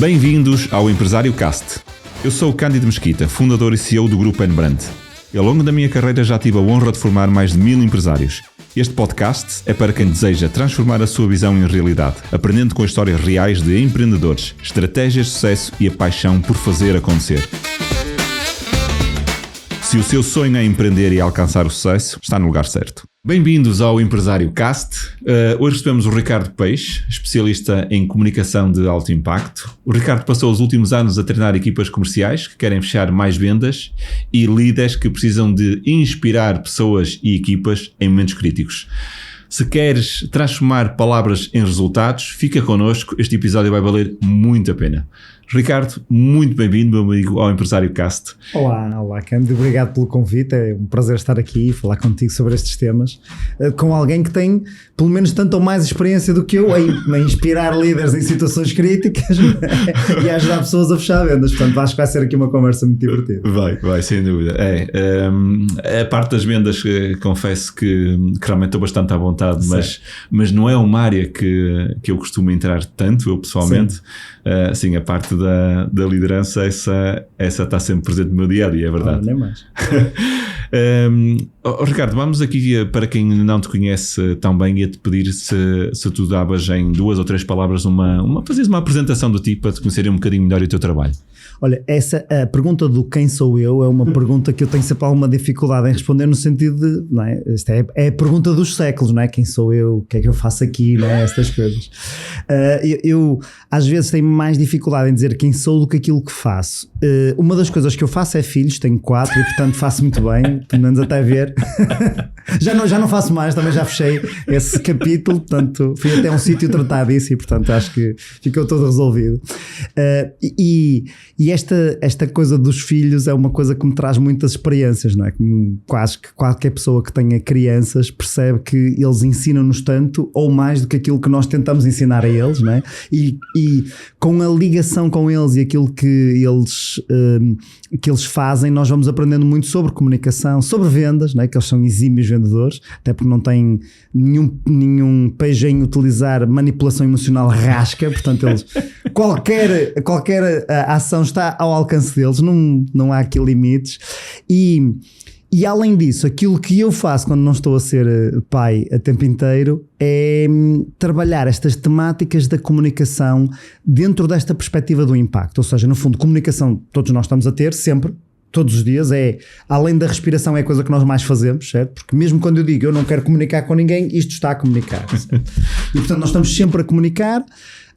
Bem-vindos ao Empresário Cast. Eu sou o Cândido Mesquita, fundador e CEO do Grupo N-Brand. Ao longo da minha carreira já tive a honra de formar mais de 1000 empresários. Este podcast é para quem deseja transformar a sua visão em realidade, aprendendo com histórias reais de empreendedores, estratégias de sucesso e a paixão por fazer acontecer. Se o seu sonho é empreender e alcançar o sucesso, está no lugar certo. Bem-vindos ao Empresário Cast. Hoje recebemos o Ricardo Peixe, especialista em comunicação de alto impacto. O Ricardo passou os últimos anos a treinar equipas comerciais que querem fechar mais vendas e líderes que precisam de inspirar pessoas e equipas em momentos críticos. Se queres transformar palavras em resultados, fica connosco, este episódio vai valer muito a pena. Ricardo, muito bem-vindo, meu amigo, ao Empresário Cast. Olá, Cândido, obrigado pelo convite, é um prazer estar aqui e falar contigo sobre estes temas, com alguém que tem pelo menos tanto ou mais experiência do que eu em inspirar líderes em situações críticas e a ajudar pessoas a fechar vendas, portanto acho que vai ser aqui uma conversa muito divertida. Vai, sem dúvida. A parte das vendas, confesso que realmente estou bastante à vontade, mas não é uma área que eu costumo entrar tanto, eu pessoalmente. Sim, a parte da liderança, essa está sempre presente no meu dia-a-dia, é verdade. Nem mais. Ricardo, vamos aqui, para quem não te conhece tão bem, ia-te pedir se tu davas em 2 ou 3 palavras fazias uma apresentação do tipo para te conhecerem um bocadinho melhor o teu trabalho. Olha, a pergunta do quem sou eu é uma pergunta que eu tenho sempre alguma dificuldade em responder, no sentido de, não é? Esta é a pergunta dos séculos, não é? Quem sou eu? O que é que eu faço aqui? Não é? Estas coisas. Eu às vezes tenho mais dificuldade em dizer quem sou do que aquilo que faço. Uma das coisas que eu faço é filhos, tenho 4 e portanto faço muito bem, pelo menos até ver. Já não faço mais, também já fechei esse capítulo, portanto fui até um sítio tratar disso e portanto acho que ficou todo resolvido. E esta coisa dos filhos é uma coisa que me traz muitas experiências, não é? Como quase que qualquer pessoa que tenha crianças percebe que eles ensinam-nos tanto ou mais do que aquilo que nós tentamos ensinar a eles, não é? E com a ligação com eles e aquilo que eles fazem, nós vamos aprendendo muito sobre comunicação, sobre vendas, não é? Que eles são exímios vendedores, até porque não têm nenhum pejo em utilizar manipulação emocional rasca, portanto eles qualquer ação está ao alcance deles, não há aqui limites. E além disso, aquilo que eu faço quando não estou a ser pai a tempo inteiro é trabalhar estas temáticas da comunicação dentro desta perspectiva do impacto. Ou seja, no fundo, comunicação todos nós estamos a ter, sempre, todos os dias, além da respiração é a coisa que nós mais fazemos, certo? Porque mesmo quando eu digo eu não quero comunicar com ninguém, isto está a comunicar. E portanto nós estamos sempre a comunicar,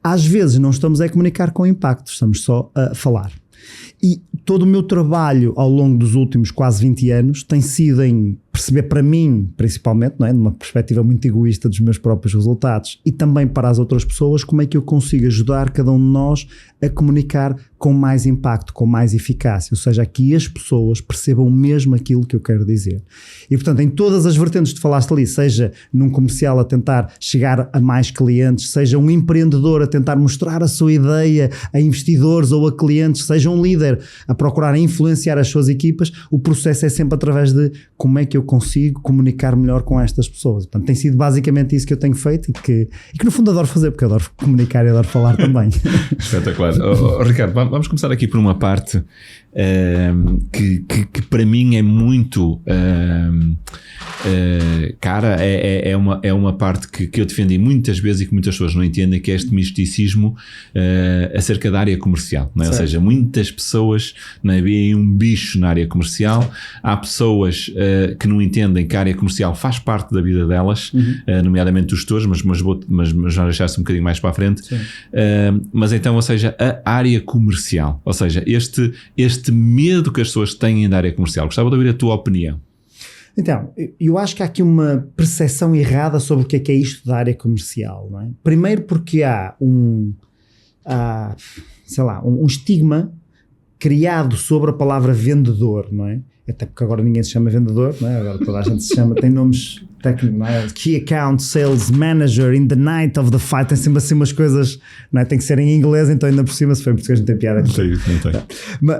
às vezes não estamos a comunicar com impacto, estamos só a falar. E todo o meu trabalho ao longo dos últimos quase 20 anos tem sido em perceber para mim, principalmente, não é? Numa perspectiva muito egoísta dos meus próprios resultados e também para as outras pessoas, como é que eu consigo ajudar cada um de nós a comunicar com mais impacto, com mais eficácia, ou seja, que as pessoas percebam mesmo aquilo que eu quero dizer. E portanto, em todas as vertentes que falaste ali, seja num comercial a tentar chegar a mais clientes, seja um empreendedor a tentar mostrar a sua ideia a investidores ou a clientes, seja um líder a procurar influenciar as suas equipas, o processo é sempre através de como é que eu consigo comunicar melhor com estas pessoas. Portanto, tem sido basicamente isso que eu tenho feito e que no fundo adoro fazer, porque eu adoro comunicar e adoro falar também. Espetacular. Ricardo, vamos começar aqui por uma parte que para mim é muito cara, é uma parte que eu defendi muitas vezes e que muitas pessoas não entendem, que é este misticismo acerca da área comercial, não é? Ou seja, muitas pessoas não é, veem um bicho na área comercial. Há pessoas que não entendem que a área comercial faz parte da vida delas, nomeadamente os gestores, mas já deixasse um bocadinho mais para a frente. Mas então, ou seja, a área comercial, ou seja, este medo que as pessoas têm da área comercial. Gostava de ouvir a tua opinião. Então, eu acho que há aqui uma percepção errada sobre o que é isto da área comercial, não é? Primeiro porque há um estigma criado sobre a palavra vendedor, não é? Até porque agora ninguém se chama vendedor, não é? Agora toda a gente se chama, tem nomes técnicos, não é? Key Account Sales Manager in the night of the fight, tem sempre assim umas coisas, não é? Tem que ser em inglês, então ainda por cima, se for em português não tem piada. Não tem.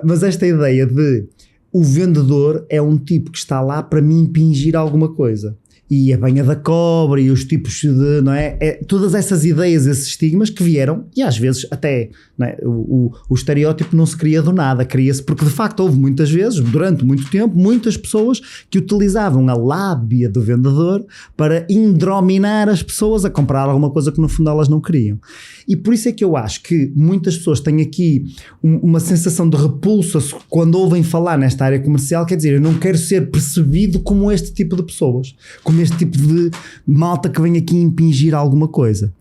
Mas esta ideia de o vendedor é um tipo que está lá para me impingir alguma coisa. e a banha da cobra e os tipos de, não é? Todas essas ideias, esses estigmas que vieram, e às vezes até, não é? o estereótipo não se cria do nada, cria-se porque de facto houve muitas vezes, durante muito tempo, muitas pessoas que utilizavam a lábia do vendedor para indrominar as pessoas a comprar alguma coisa que no fundo elas não queriam. E por isso é que eu acho que muitas pessoas têm aqui uma sensação de repulsa quando ouvem falar nesta área comercial, quer dizer, eu não quero ser percebido como este tipo de pessoas, como este tipo de malta que vem aqui impingir alguma coisa.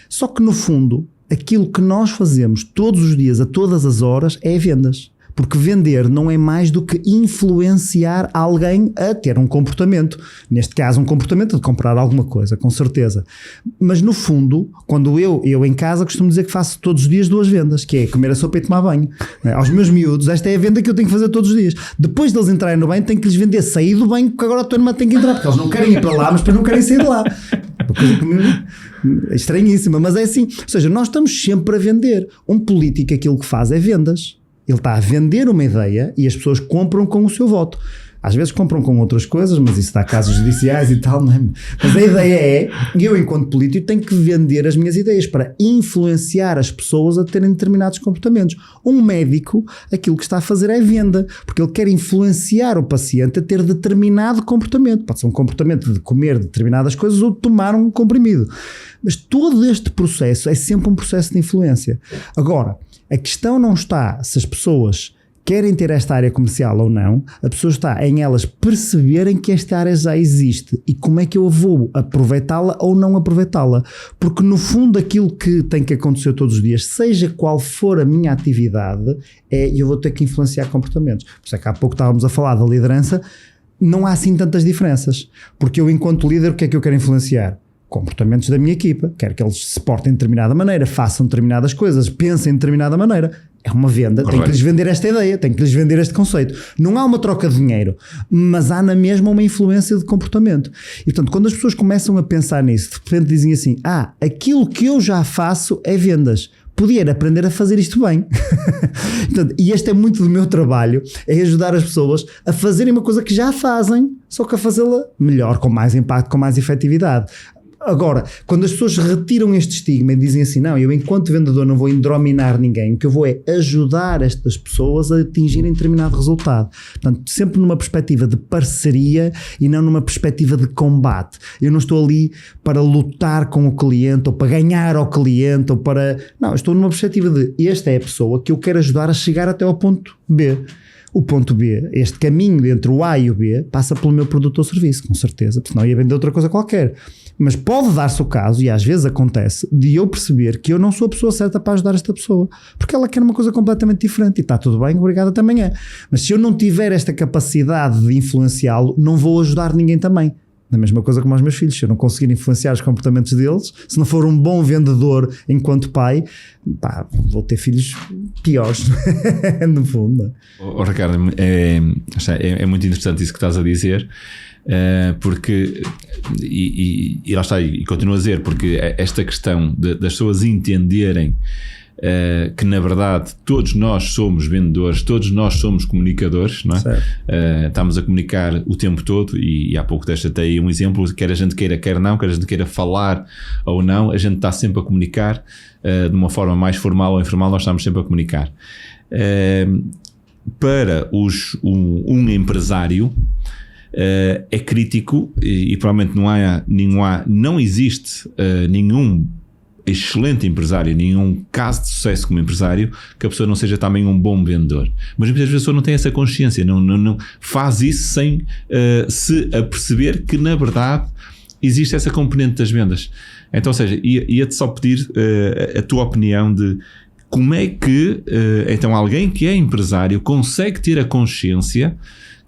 Só que no fundo, aquilo que nós fazemos todos os dias, a todas as horas, é vendas. Porque vender não é mais do que influenciar alguém a ter um comportamento. Neste caso, um comportamento de comprar alguma coisa, com certeza. Mas no fundo, quando eu em casa costumo dizer que faço todos os dias 2 vendas, que é comer a sopa e tomar banho. Aos meus miúdos, esta é a venda que eu tenho que fazer todos os dias. Depois deles entrarem no banho, tenho que lhes vender sair do banho, porque agora a tua irmã tem que entrar, porque eles não querem ir para lá, mas depois não querem sair de lá. Uma coisa que é estranhíssima, mas é assim. Ou seja, nós estamos sempre a vender. Um político aquilo que faz é vendas. Ele está a vender uma ideia e as pessoas compram com o seu voto. Às vezes compram com outras coisas, mas isso dá casos judiciais e tal, não é? Mas a ideia é, eu enquanto político tenho que vender as minhas ideias para influenciar as pessoas a terem determinados comportamentos. Um médico, aquilo que está a fazer é venda, porque ele quer influenciar o paciente a ter determinado comportamento. Pode ser um comportamento de comer determinadas coisas ou de tomar um comprimido. Mas todo este processo é sempre um processo de influência. Agora, a questão não está se as pessoas querem ter esta área comercial ou não, a pessoa está em elas perceberem que esta área já existe e como é que eu vou aproveitá-la ou não aproveitá-la. Porque no fundo aquilo que tem que acontecer todos os dias, seja qual for a minha atividade, eu vou ter que influenciar comportamentos. Por isso é que há pouco estávamos a falar da liderança, não há assim tantas diferenças. Porque eu enquanto líder, o que é que eu quero influenciar? Comportamentos da minha equipa, quero que eles se portem de determinada maneira, façam determinadas coisas, pensem de determinada maneira. É uma venda, tem que lhes vender esta ideia, tem que lhes vender este conceito. Não há uma troca de dinheiro, mas há na mesma uma influência de comportamento. E portanto, quando as pessoas começam a pensar nisso, de repente dizem assim, aquilo que eu já faço é vendas. Podia aprender a fazer isto bem. Portanto, e este é muito do meu trabalho, é ajudar as pessoas a fazerem uma coisa que já fazem, só que a fazê-la melhor, com mais impacto, com mais efetividade. Agora, quando as pessoas retiram este estigma e dizem assim, não, eu enquanto vendedor não vou indrominar ninguém, o que eu vou é ajudar estas pessoas a atingirem determinado resultado. Portanto, sempre numa perspectiva de parceria e não numa perspectiva de combate. Eu não estou ali para lutar com o cliente ou para ganhar ao cliente ou para... Não, eu estou numa perspectiva de esta é a pessoa que eu quero ajudar a chegar até ao ponto B. O ponto B, este caminho entre o A e o B, passa pelo meu produto ou serviço, com certeza, porque senão ia vender outra coisa qualquer. Mas pode dar-se o caso, e às vezes acontece, de eu perceber que eu não sou a pessoa certa para ajudar esta pessoa, porque ela quer uma coisa completamente diferente e está tudo bem, obrigado, até amanhã. Mas se eu não tiver esta capacidade de influenciá-lo, não vou ajudar ninguém também. Da mesma coisa como aos meus filhos, se eu não conseguir influenciar os comportamentos deles, se não for um bom vendedor enquanto pai, vou ter filhos piores, no fundo. Ricardo, é muito interessante isso que estás a dizer, porque, e lá está, e continuo a dizer, porque esta questão das pessoas entenderem que na verdade todos nós somos vendedores, todos nós somos comunicadores, não é? Estamos a comunicar o tempo todo e há pouco deste até aí um exemplo, quer a gente queira, quer não, quer a gente queira falar ou não, a gente está sempre a comunicar de uma forma mais formal ou informal, nós estamos sempre a comunicar. Para um empresário é crítico e provavelmente não existe nenhum excelente empresário, nenhum caso de sucesso como empresário que a pessoa não seja também um bom vendedor, mas muitas vezes a pessoa não tem essa consciência, não faz isso sem se aperceber que na verdade existe essa componente das vendas. Então, ou seja, ia-te só pedir a tua opinião de como é que então alguém que é empresário consegue ter a consciência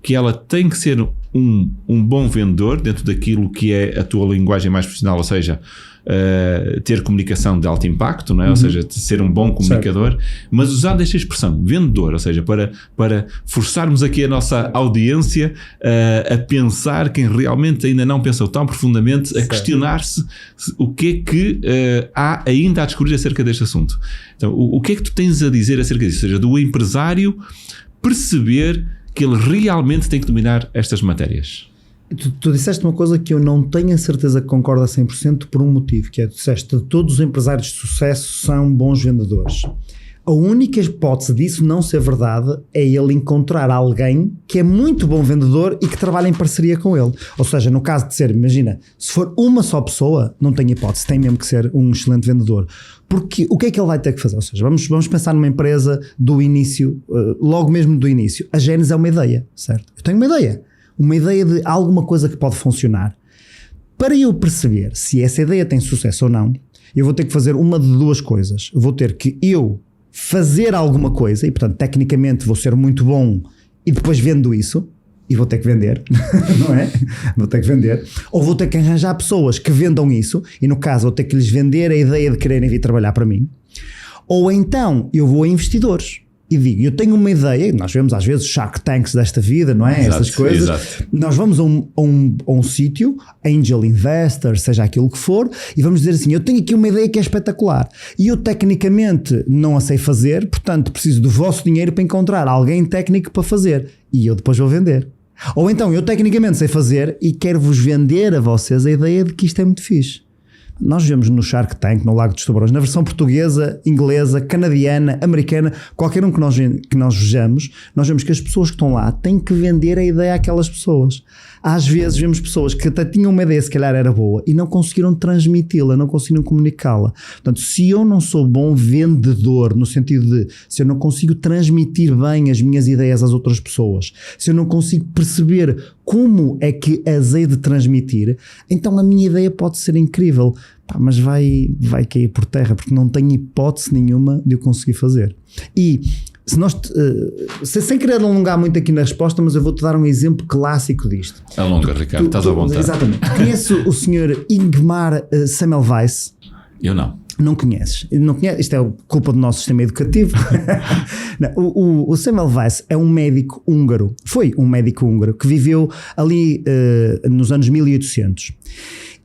que ela tem que ser um bom vendedor dentro daquilo que é a tua linguagem mais profissional, ou seja, ter comunicação de alto impacto, não é? Ou seja, ser um bom comunicador, certo. Mas usando esta expressão, vendedor, ou seja, para forçarmos aqui a nossa audiência a pensar, quem realmente ainda não pensou tão profundamente, a questionar-se o que é que há ainda a descobrir acerca deste assunto. Então, o que é que tu tens a dizer acerca disso? Ou seja, do empresário perceber que ele realmente tem que dominar estas matérias. Tu disseste uma coisa que eu não tenho a certeza que concordo a 100% por um motivo, que é, tu disseste que todos os empresários de sucesso são bons vendedores. A única hipótese disso não ser verdade é ele encontrar alguém que é muito bom vendedor e que trabalha em parceria com ele. Ou seja, no caso de ser, imagina, se for uma só pessoa, não tem hipótese, tem mesmo que ser um excelente vendedor. Porque o que é que ele vai ter que fazer? Ou seja, vamos pensar numa empresa do início, logo mesmo do início. A Gênesis é uma ideia, certo? Eu tenho uma ideia de alguma coisa que pode funcionar. Para eu perceber se essa ideia tem sucesso ou não, eu vou ter que fazer uma de duas coisas. Vou ter que fazer alguma coisa e, portanto, tecnicamente vou ser muito bom e depois vendo isso e vou ter que vender, não é? Vou ter que vender. Ou vou ter que arranjar pessoas que vendam isso e, no caso, vou ter que lhes vender a ideia de quererem vir trabalhar para mim. Ou então eu vou a investidores e digo, eu tenho uma ideia, nós vemos às vezes Shark Tanks desta vida, não é? Exato, estas coisas. exato. Nós vamos a um sítio, Angel Investor, seja aquilo que for, e vamos dizer assim, eu tenho aqui uma ideia que é espetacular e eu tecnicamente não a sei fazer, portanto preciso do vosso dinheiro para encontrar alguém técnico para fazer e eu depois vou vender. Ou então eu tecnicamente sei fazer e quero-vos vender a vocês a ideia de que isto é muito fixe. Nós vemos no Shark Tank, no Lago dos Tubarões, na versão portuguesa, inglesa, canadiana, americana, qualquer um que nós vejamos, nós vemos que as pessoas que estão lá têm que vender a ideia àquelas pessoas. Às vezes vemos pessoas que até tinham uma ideia, se calhar era boa, e não conseguiram transmiti-la, não conseguiram comunicá-la. Portanto, se eu não sou bom vendedor, no sentido de, se eu não consigo transmitir bem as minhas ideias às outras pessoas, se eu não consigo perceber como é que as hei de transmitir, então a minha ideia pode ser incrível, mas vai cair por terra, porque não tenho hipótese nenhuma de eu conseguir fazer. E se nós, sem querer alongar muito aqui na resposta, mas eu vou-te dar um exemplo clássico disto. Alonga, Ricardo, estás à vontade. Exatamente. Conhece o senhor Ingmar Semmelweis? Eu não. Não conheces? Isto é culpa do nosso sistema educativo. Não, o Semmelweis é um médico húngaro. Foi um médico húngaro que viveu ali nos anos 1800.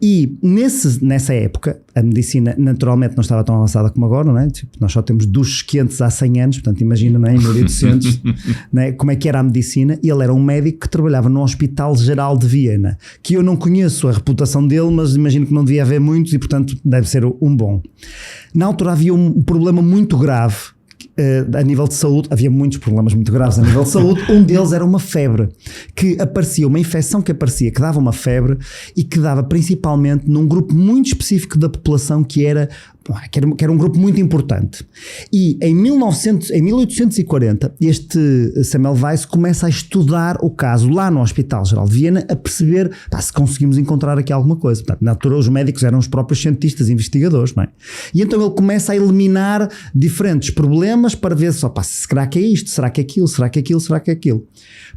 E nessa época, a medicina naturalmente não estava tão avançada como agora, não é? Tipo, nós só temos duches quentes há 100 anos, portanto imagina, não é? Em 1800, não é? Como é que era a medicina. E ele era um médico que trabalhava no Hospital Geral de Viena, que eu não conheço a reputação dele, mas imagino que não devia haver muitos e portanto deve ser um bom. Na altura havia um problema muito grave a nível de saúde, havia muitos problemas muito graves a nível de saúde. Um deles era uma febre que aparecia, uma infecção que aparecia, que dava uma febre e que dava principalmente num grupo muito específico da população que era um grupo muito importante. E em 1840 este Semmelweis começa a estudar o caso lá no Hospital Geral de Viena, a perceber se conseguimos encontrar aqui alguma coisa. Portanto, na altura os médicos eram os próprios cientistas, investigadores, não é? E então ele começa a eliminar diferentes problemas para ver só, será que é isto, será que é aquilo, será que é aquilo, será que é aquilo.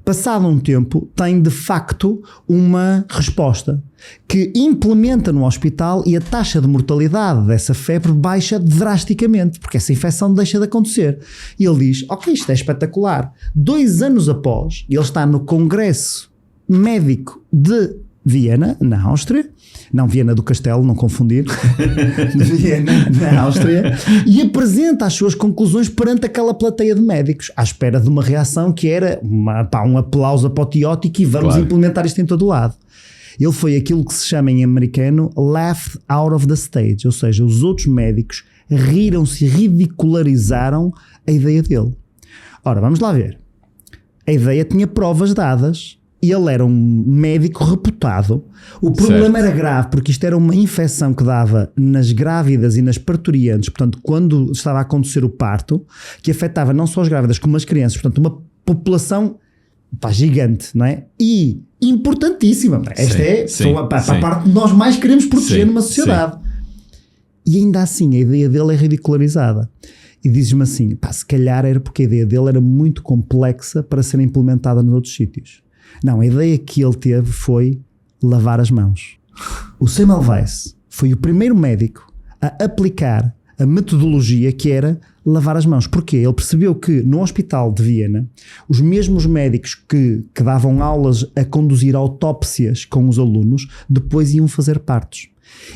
Passado um tempo tem de facto uma resposta que implementa no hospital e a taxa de mortalidade dessa febre baixa drasticamente, porque essa infecção deixa de acontecer. E ele diz, ok, isto é espetacular. 2 anos após, ele está no Congresso Médico de Viena, na Áustria, não Viena do Castelo, não confundir, Viena, na Áustria, e apresenta as suas conclusões perante aquela plateia de médicos, à espera de uma reação que era um aplauso apoteótico e vamos implementar isto em todo o lado. Ele foi aquilo que se chama em americano laughed out of the stage, ou seja, os outros médicos riram-se e ridicularizaram a ideia dele. Ora, vamos lá ver. A ideia tinha provas dadas. Ele era um médico reputado. O problema era grave porque isto era uma infecção que dava nas grávidas e nas parturientes, portanto, quando estava a acontecer o parto, que afetava não só as grávidas como as crianças, portanto, uma população gigante, não é? E importantíssima. Esta a parte que nós mais queremos proteger numa sociedade. Sim. E ainda assim a ideia dele é ridicularizada. E dizes-me assim, se calhar era porque a ideia dele era muito complexa para ser implementada nos outros sítios. Não, a ideia que ele teve foi lavar as mãos. O Semmelweis foi o primeiro médico a aplicar a metodologia que era lavar as mãos. Porquê? Ele percebeu que no Hospital de Viena, os mesmos médicos que davam aulas a conduzir autópsias com os alunos, depois iam fazer partos.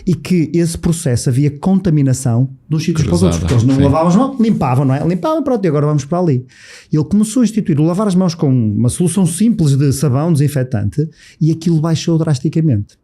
e que esse processo havia contaminação de uns sítios para os outros, porque eles não lavavam as mãos, limpavam, não é? Limpavam, pronto, e agora vamos para ali. E ele começou a instituir o lavar as mãos com uma solução simples de sabão desinfetante e aquilo baixou drasticamente.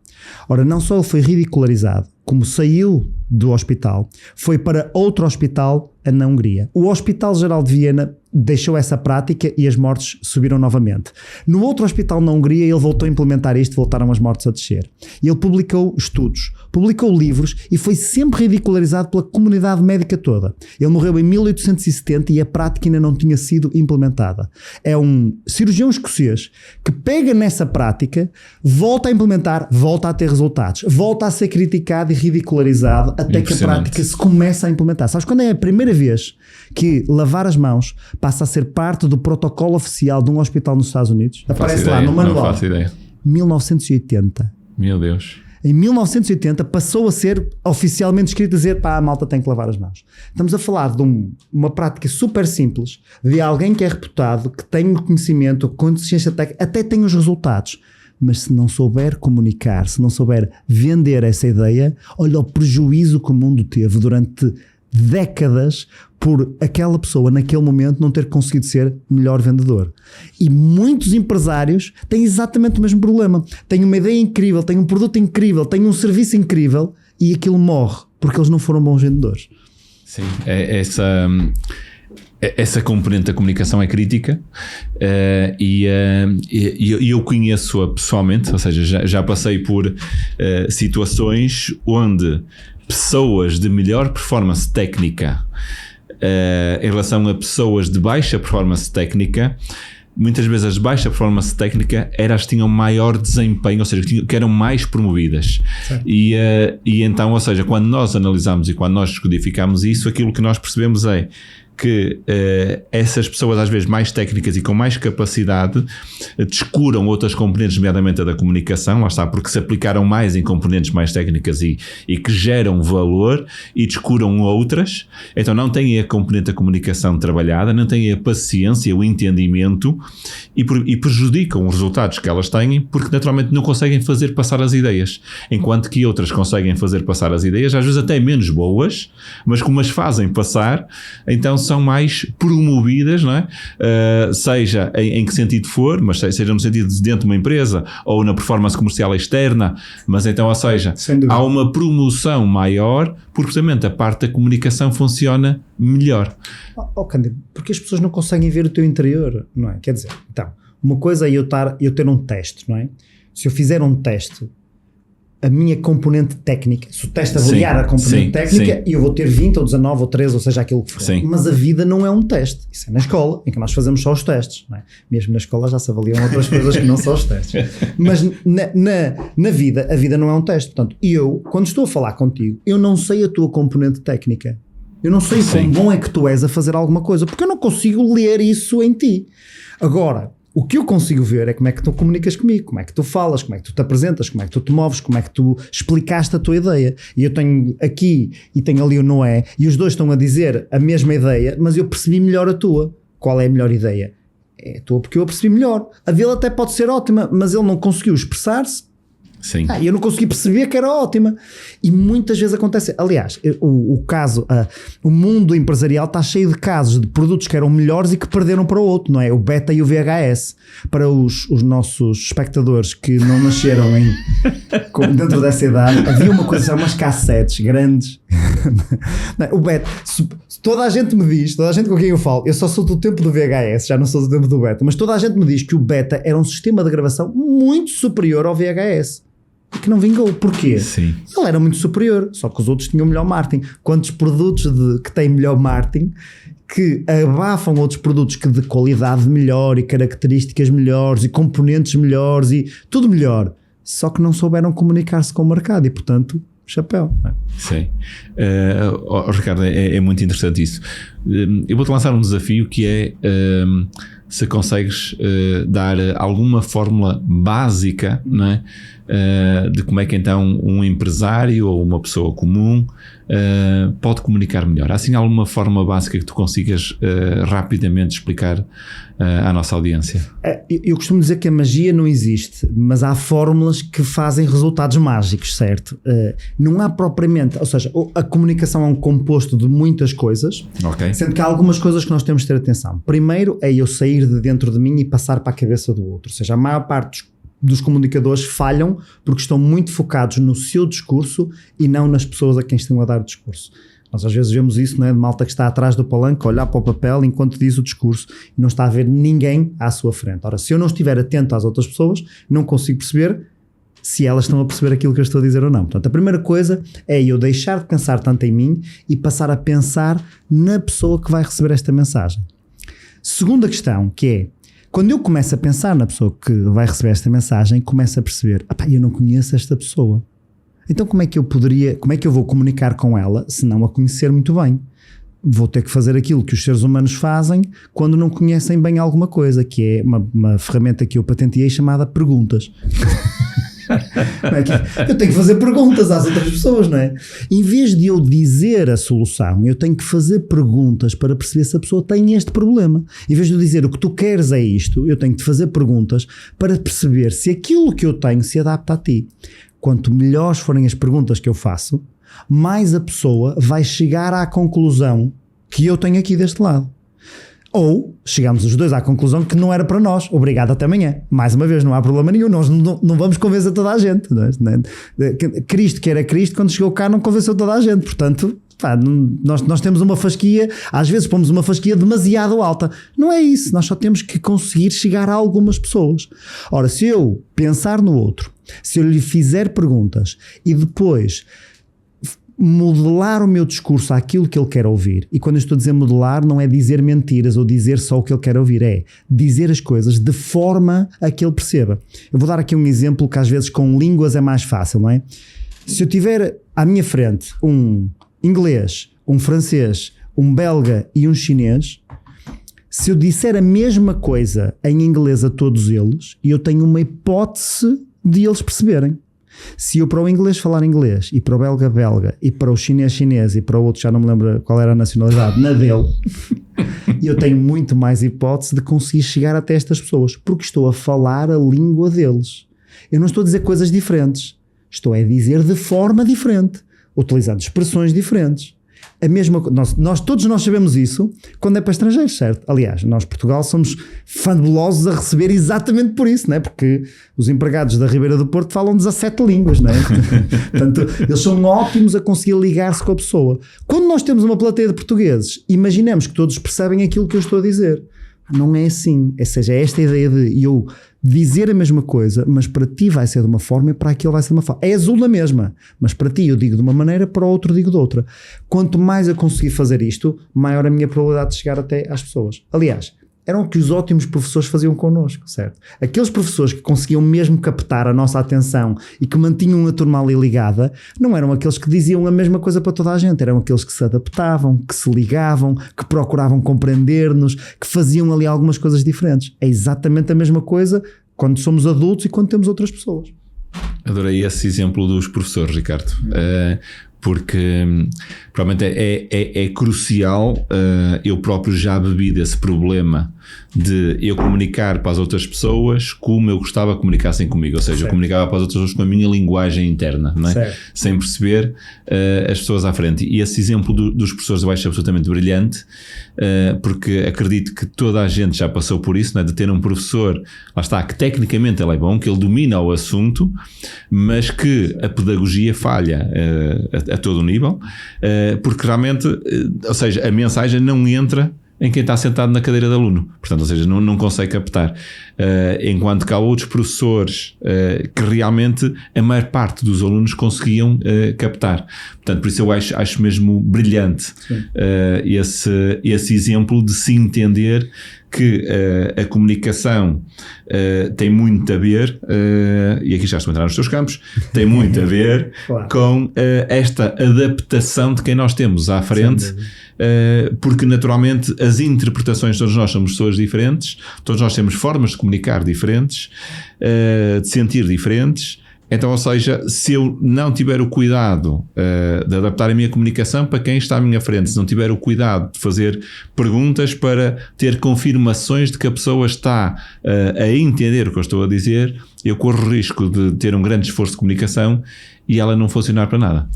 Ora, não só ele foi ridicularizado, como saiu do hospital, foi para outro hospital na Hungria. O Hospital Geral de Viena deixou essa prática e as mortes subiram novamente. No outro hospital na Hungria ele voltou a implementar isto, voltaram as mortes a descer. E ele publicou estudos, publicou livros e foi sempre ridicularizado pela comunidade médica toda. Ele morreu em 1870 e a prática ainda não tinha sido implementada. É um cirurgião escocês que pega nessa prática, volta a implementar, volta a ter resultados, volta a ser criticado e ridicularizado até que a prática se começa a implementar. Sabes quando é a primeira vez que lavar as mãos passa a ser parte do protocolo oficial de um hospital nos Estados Unidos? Aparece lá no manual. Não faço ideia. 1980. Meu Deus. Em 1980 passou a ser oficialmente escrito a dizer a malta tem que lavar as mãos. Estamos a falar de uma prática super simples de alguém que é reputado, que tem o conhecimento, consciência técnica, até tem os resultados. Mas se não souber comunicar, se não souber vender essa ideia, olha o prejuízo que o mundo teve durante décadas por aquela pessoa naquele momento não ter conseguido ser melhor vendedor. E muitos empresários têm exatamente o mesmo problema. Têm uma ideia incrível, têm um produto incrível, têm um serviço incrível e aquilo morre porque eles não foram bons vendedores. Sim, essa componente da comunicação é crítica e eu conheço-a pessoalmente, ou seja, já passei por situações onde pessoas de melhor performance técnica em relação a pessoas de baixa performance técnica, muitas vezes as de baixa performance técnica eram as que tinham maior desempenho, ou seja, que eram mais promovidas. E então, ou seja, quando nós analisamos e quando nós descodificamos isso, aquilo que nós percebemos é que essas pessoas às vezes mais técnicas e com mais capacidade descuram outras componentes, nomeadamente a da comunicação, lá está, porque se aplicaram mais em componentes mais técnicas e que geram valor e descuram outras, então não têm a componente da comunicação trabalhada, não têm a paciência, o entendimento e prejudicam os resultados que elas têm porque naturalmente não conseguem fazer passar as ideias, enquanto que outras conseguem fazer passar as ideias, às vezes até menos boas, mas como as fazem passar, então são mais promovidas, não é? Seja em que sentido for, mas seja no sentido de dentro de uma empresa ou na performance comercial externa, mas então, ou seja, há uma promoção maior porque precisamente a parte da comunicação funciona melhor. Cândido, porque as pessoas não conseguem ver o teu interior, não é? Quer dizer, então, uma coisa é eu ter um teste, não é? Se eu fizer um teste, a minha componente técnica, se o teste avaliar a componente técnica, eu vou ter 20 ou 19 ou 13, ou seja, aquilo que for. Sim. Mas a vida não é um teste. Isso é na escola, em que nós fazemos só os testes. Não é? Mesmo na escola já se avaliam outras coisas que não são os testes. Mas na vida, a vida não é um teste. Portanto, eu, quando estou a falar contigo, eu não sei a tua componente técnica. Eu não sei quão bom é que tu és a fazer alguma coisa, porque eu não consigo ler isso em ti. Agora, o que eu consigo ver é como é que tu comunicas comigo, como é que tu falas, como é que tu te apresentas, como é que tu te moves, como é que tu explicaste a tua ideia. E eu tenho aqui e tenho ali o Noé, e os dois estão a dizer a mesma ideia, mas eu percebi melhor a tua. Qual é a melhor ideia? É a tua, porque eu a percebi melhor. A dele até pode ser ótima, mas ele não conseguiu expressar-se. Sim. Eu não consegui perceber que era ótima. E muitas vezes acontece. Aliás, o caso, o mundo empresarial está cheio de casos de produtos que eram melhores e que perderam para o outro, não é? O beta e o VHS. Para os nossos espectadores que não nasceram dentro dessa idade, havia uma coisa, umas cassetes grandes. Não, o beta, toda a gente me diz, toda a gente com quem eu falo, eu só sou do tempo do VHS, já não sou do tempo do beta, mas toda a gente me diz que o beta era um sistema de gravação muito superior ao VHS. E que não vingou. Porquê? Sim. Ele era muito superior, só que os outros tinham melhor marketing. Quantos produtos que têm melhor marketing que abafam outros produtos que de qualidade melhor e características melhores e componentes melhores e tudo melhor, só que não souberam comunicar-se com o mercado e portanto chapéu. Sim. Ricardo, é muito interessante isso. eu vou-te lançar um desafio que é se consegues dar alguma fórmula básica, não é? De como é que então um empresário ou uma pessoa comum pode comunicar melhor. Há assim alguma forma básica que tu consigas rapidamente explicar à nossa audiência? Eu costumo dizer que a magia não existe, mas há fórmulas que fazem resultados mágicos, certo? Não há propriamente, ou seja, a comunicação é um composto de muitas coisas, sendo que há algumas coisas que nós temos de ter atenção. Primeiro é eu sair de dentro de mim e passar para a cabeça do outro, ou seja, a maior parte dos comunicadores falham porque estão muito focados no seu discurso e não nas pessoas a quem estão a dar o discurso. Nós às vezes vemos isso, não é? De malta que está atrás do palanque a olhar para o papel enquanto diz o discurso e não está a ver ninguém à sua frente. Ora, se eu não estiver atento às outras pessoas, não consigo perceber se elas estão a perceber aquilo que eu estou a dizer ou não. Portanto, a primeira coisa é eu deixar de pensar tanto em mim e passar a pensar na pessoa que vai receber esta mensagem. Segunda questão, que é, quando eu começo a pensar na pessoa que vai receber esta mensagem, começo a perceber, eu não conheço esta pessoa. Então como é que eu vou comunicar com ela se não a conhecer muito bem? Vou ter que fazer aquilo que os seres humanos fazem quando não conhecem bem alguma coisa, que é uma ferramenta que eu patenteei chamada perguntas. Eu tenho que fazer perguntas às outras pessoas, não é? Em vez de eu dizer a solução, eu tenho que fazer perguntas para perceber se a pessoa tem este problema. Em vez de eu dizer o que tu queres é isto, eu tenho que te fazer perguntas para perceber se aquilo que eu tenho se adapta a ti. Quanto melhores forem as perguntas que eu faço, mais a pessoa vai chegar à conclusão que eu tenho aqui deste lado. Ou chegamos os dois à conclusão que não era para nós. Obrigado, até amanhã. Mais uma vez, não há problema nenhum. Nós não vamos convencer toda a gente. Não é? Cristo, que era Cristo, quando chegou cá não convenceu toda a gente. Portanto, nós temos uma fasquia, às vezes pomos uma fasquia demasiado alta. Não é isso. Nós só temos que conseguir chegar a algumas pessoas. Ora, se eu pensar no outro, se eu lhe fizer perguntas e depois modelar o meu discurso àquilo que ele quer ouvir, e quando eu estou a dizer modelar não é dizer mentiras ou dizer só o que ele quer ouvir, é dizer as coisas de forma a que ele perceba. Eu vou dar aqui um exemplo que às vezes com línguas é mais fácil, não é? Se eu tiver à minha frente um inglês, um francês, um belga e um chinês, se eu disser a mesma coisa em inglês a todos eles, eu tenho uma hipótese de eles perceberem. Se eu para o inglês falar inglês e para o belga belga e para o chinês chinês e para o outro já não me lembro qual era a nacionalidade, na dele, eu tenho muito mais hipótese de conseguir chegar até estas pessoas porque estou a falar a língua deles. Eu não estou a dizer coisas diferentes, estou a dizer de forma diferente, utilizando expressões diferentes. A mesma, todos nós sabemos isso quando é para estrangeiros, certo? Aliás, nós Portugal somos fabulosos a receber exatamente por isso, não é? Porque os empregados da Ribeira do Porto falam 17 línguas, não é? Portanto, eles são ótimos a conseguir ligar-se com a pessoa. Quando nós temos uma plateia de portugueses, imaginemos que todos percebem aquilo que eu estou a dizer. Não é assim. Ou seja, é esta ideia de eu dizer a mesma coisa, mas para ti vai ser de uma forma e para aquele vai ser de uma forma. É azul na mesma, mas para ti eu digo de uma maneira, para o outro digo de outra. Quanto mais eu conseguir fazer isto, maior a minha probabilidade de chegar até às pessoas. Aliás, eram o que os ótimos professores faziam connosco, certo? Aqueles professores que conseguiam mesmo captar a nossa atenção e que mantinham a turma ali ligada, não eram aqueles que diziam a mesma coisa para toda a gente, eram aqueles que se adaptavam, que se ligavam, que procuravam compreender-nos, que faziam ali algumas coisas diferentes. É exatamente a mesma coisa quando somos adultos e quando temos outras pessoas. Adorei esse exemplo dos professores, Ricardo. Porque provavelmente é crucial. Eu próprio já bebi desse problema de eu comunicar para as outras pessoas como eu gostava que comunicassem comigo, ou seja, certo. Eu comunicava para as outras pessoas com a minha linguagem interna, não é? Sem perceber as pessoas à frente. E esse exemplo dos professores eu acho absolutamente brilhante, porque acredito que toda a gente já passou por isso, não é? De ter um professor, lá está, que tecnicamente ele é bom, que ele domina o assunto, mas que a pedagogia falha a todo o nível, porque realmente, ou seja, a mensagem não entra em quem está sentado na cadeira de aluno, portanto, ou seja, não consegue captar, enquanto que há outros professores que realmente a maior parte dos alunos conseguiam captar. Portanto, por isso eu acho mesmo brilhante esse exemplo de se entender que a comunicação tem muito a ver, e aqui já estou a entrar nos teus campos, tem muito a ver claro. com esta adaptação de quem nós temos à frente, porque naturalmente as interpretações, todos nós somos pessoas diferentes, todos nós temos formas de comunicar diferentes, de sentir diferentes. Então, ou seja, se eu não tiver o cuidado de adaptar a minha comunicação para quem está à minha frente, se não tiver o cuidado de fazer perguntas para ter confirmações de que a pessoa está a entender o que eu estou a dizer, eu corro o risco de ter um grande esforço de comunicação e ela não funcionar para nada.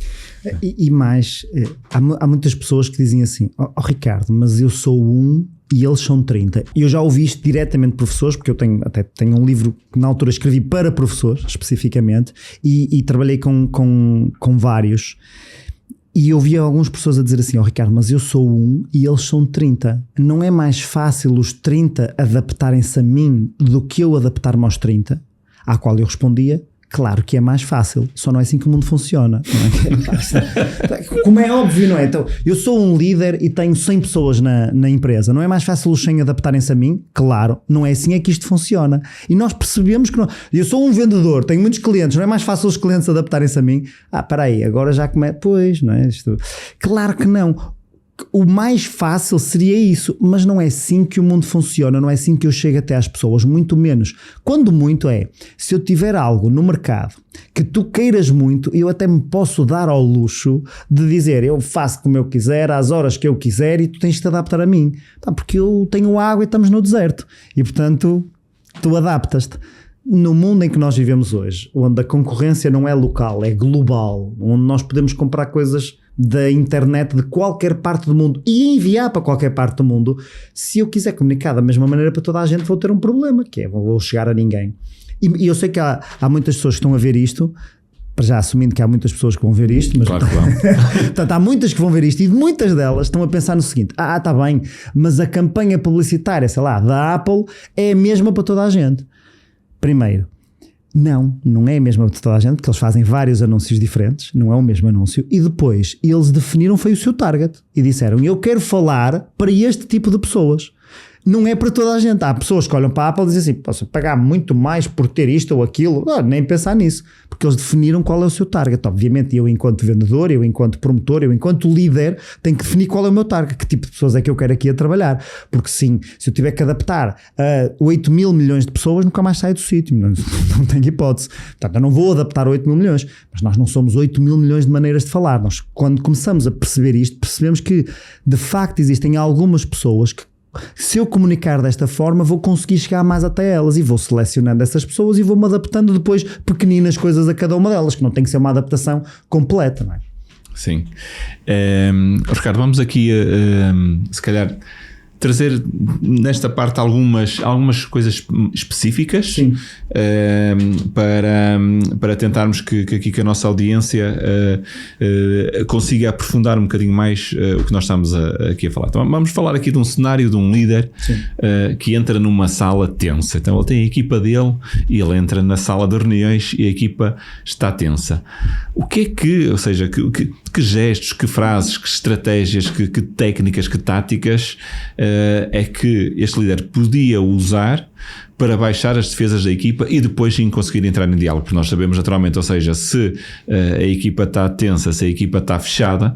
E mais, há muitas pessoas que dizem assim, Ricardo, mas eu sou um e eles são 30. E eu já ouvi isto diretamente de professores, porque eu tenho um livro que na altura escrevi para professores, especificamente, e trabalhei com vários. E eu ouvi alguns professores a dizer assim, Ricardo, mas eu sou um e eles são 30. Não é mais fácil os 30 adaptarem-se a mim do que eu adaptar-me aos 30? À qual eu respondia, claro que é mais fácil, só não é assim que o mundo funciona. Não é? Como é óbvio, não é? Então, eu sou um líder e tenho 100 pessoas na empresa, não é mais fácil os 100 adaptarem-se a mim? Claro, não é assim é que isto funciona. E nós percebemos que não. Eu sou um vendedor, tenho muitos clientes, não é mais fácil os clientes adaptarem-se a mim? Espera aí, agora já começa. Pois, não é? Claro que não. O mais fácil seria isso, mas não é assim que o mundo funciona, não é assim que eu chego até às pessoas, muito menos. Quando muito se eu tiver algo no mercado que tu queiras muito, eu até me posso dar ao luxo de dizer, eu faço como eu quiser, às horas que eu quiser e tu tens de te adaptar a mim. Porque eu tenho água e estamos no deserto e portanto tu adaptas-te. No mundo em que nós vivemos hoje, onde a concorrência não é local, é global, onde nós podemos comprar coisas da internet de qualquer parte do mundo e enviar para qualquer parte do mundo, se eu quiser comunicar da mesma maneira para toda a gente, vou ter um problema, que é, vou chegar a ninguém. E eu sei que há muitas pessoas que estão a ver isto, para já assumindo que há muitas pessoas que vão ver isto, mas claro que vão. Portanto, há muitas que vão ver isto e muitas delas estão a pensar no seguinte, está bem, mas a campanha publicitária, sei lá, da Apple é a mesma para toda a gente. Primeiro, não é a mesma para toda a gente, porque eles fazem vários anúncios diferentes, não é o mesmo anúncio, e depois eles definiram foi o seu target e disseram, eu quero falar para este tipo de pessoas. Não é para toda a gente. Há pessoas que olham para a Apple e dizem assim, posso pagar muito mais por ter isto ou aquilo. Não, nem pensar nisso, porque eles definiram qual é o seu target. Obviamente eu enquanto vendedor, eu enquanto promotor, eu enquanto líder tenho que definir qual é o meu target, que tipo de pessoas é que eu quero aqui a trabalhar, porque sim, se eu tiver que adaptar a 8 mil milhões de pessoas, nunca mais saio do sítio, não tenho hipótese. Portanto, eu não vou adaptar a 8 mil milhões, mas nós não somos 8 mil milhões de maneiras de falar. Nós, quando começamos a perceber isto, percebemos que de facto existem algumas pessoas que, se eu comunicar desta forma, vou conseguir chegar mais até elas e vou selecionando essas pessoas e vou-me adaptando depois pequeninas coisas a cada uma delas, que não tem que ser uma adaptação completa, não é? Sim. Ricardo, vamos aqui se calhar trazer nesta parte algumas coisas específicas. Sim. Para tentarmos que aqui que a nossa audiência consiga aprofundar um bocadinho mais o que nós estamos aqui a falar. Então vamos falar aqui de um cenário de um líder que entra numa sala tensa. Então ele tem a equipa dele e ele entra na sala de reuniões e a equipa está tensa. O que é que, ou seja, que gestos, que frases, que estratégias, que técnicas, que táticas é que este líder podia usar para baixar as defesas da equipa e depois sim conseguir entrar em diálogo, porque nós sabemos naturalmente, ou seja, se a equipa está tensa, se a equipa está fechada,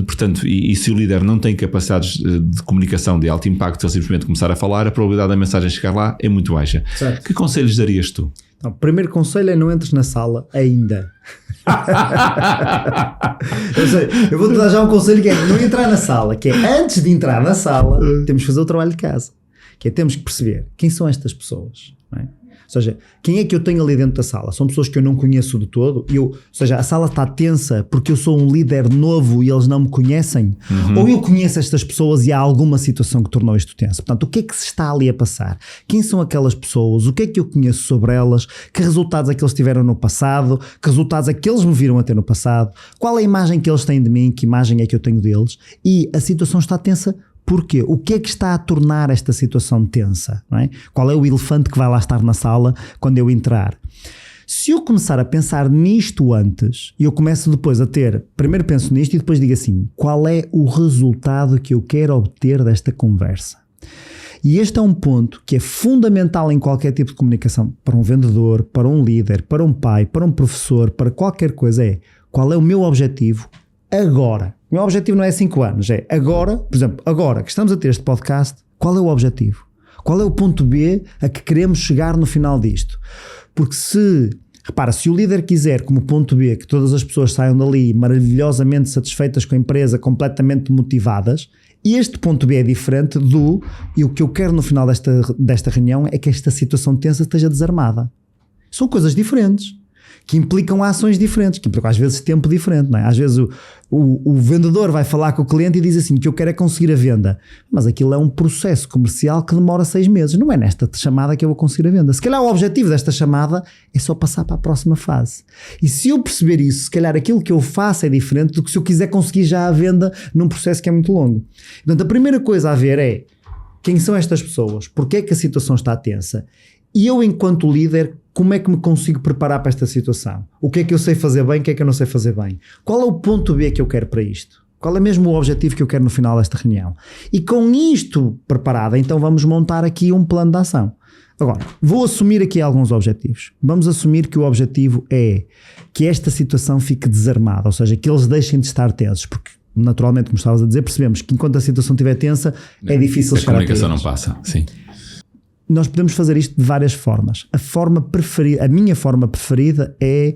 portanto, e se o líder não tem capacidades de comunicação de alto impacto, se ele simplesmente começar a falar, a probabilidade da mensagem chegar lá é muito baixa. Certo. Que conselhos darias tu? Então, o primeiro conselho é não entres na sala ainda. Eu vou-te dar já um conselho que é não entrar na sala, que é antes de entrar na sala temos que fazer o trabalho de casa, que é temos que perceber quem são estas pessoas, não é? Ou seja, quem é que eu tenho ali dentro da sala? São pessoas que eu não conheço de todo? Ou seja, a sala está tensa porque eu sou um líder novo e eles não me conhecem? Ou eu conheço estas pessoas e há alguma situação que tornou isto tenso? Portanto, o que é que se está ali a passar? Quem são aquelas pessoas? O que é que eu conheço sobre elas? Que resultados é que eles tiveram no passado? Que resultados é que eles me viram a ter no passado? Qual é a imagem que eles têm de mim? Que imagem é que eu tenho deles? E a situação está tensa. Porquê? O que é que está a tornar esta situação tensa? Não é? Qual é o elefante que vai lá estar na sala quando eu entrar? Se eu começar a pensar nisto antes, eu começo depois a ter, primeiro penso nisto e depois digo assim, qual é o resultado que eu quero obter desta conversa? E este é um ponto que é fundamental em qualquer tipo de comunicação, para um vendedor, para um líder, para um pai, para um professor, para qualquer coisa, é qual é o meu objetivo agora. O meu objetivo não é 5 anos, é agora, por exemplo, agora que estamos a ter este podcast, qual é o objetivo? Qual é o ponto B a que queremos chegar no final disto? Porque repara, se o líder quiser como ponto B que todas as pessoas saiam dali maravilhosamente satisfeitas com a empresa, completamente motivadas, este ponto B é diferente e o que eu quero no final desta reunião é que esta situação tensa esteja desarmada. São coisas diferentes, que implicam ações diferentes, que implicam às vezes tempo diferente, não é? Às vezes o vendedor vai falar com o cliente e diz assim, o que eu quero é conseguir a venda, mas aquilo é um processo comercial que demora 6 meses, não é nesta chamada que eu vou conseguir a venda. Se calhar o objetivo desta chamada é só passar para a próxima fase, e se eu perceber isso, se calhar aquilo que eu faço é diferente do que se eu quiser conseguir já a venda num processo que é muito longo. Portanto, a primeira coisa a ver é quem são estas pessoas, porque é que a situação está tensa, e eu enquanto líder, como é que me consigo preparar para esta situação? O que é que eu sei fazer bem, o que é que eu não sei fazer bem? Qual é o ponto B que eu quero para isto? Qual é mesmo o objetivo que eu quero no final desta reunião? E com isto preparado, então vamos montar aqui um plano de ação. Agora, vou assumir aqui alguns objetivos. Vamos assumir que o objetivo é que esta situação fique desarmada, ou seja, que eles deixem de estar tensos, porque naturalmente, como estavas a dizer, percebemos que enquanto a situação estiver tensa, é difícil chegar a eles. A comunicação não passa, sim. Nós podemos fazer isto de várias formas. A minha forma preferida é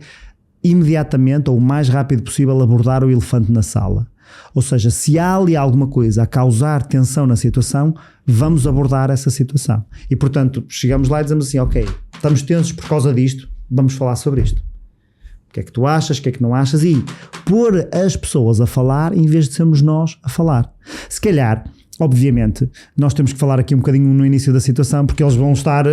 imediatamente ou o mais rápido possível abordar o elefante na sala. Ou seja, se há ali alguma coisa a causar tensão na situação, vamos abordar essa situação. E portanto, chegamos lá e dizemos assim, ok, estamos tensos por causa disto, vamos falar sobre isto. O que é que tu achas, o que é que não achas? E pôr as pessoas a falar em vez de sermos nós a falar. Se calhar, obviamente, nós temos que falar aqui um bocadinho no início da situação, porque eles vão estar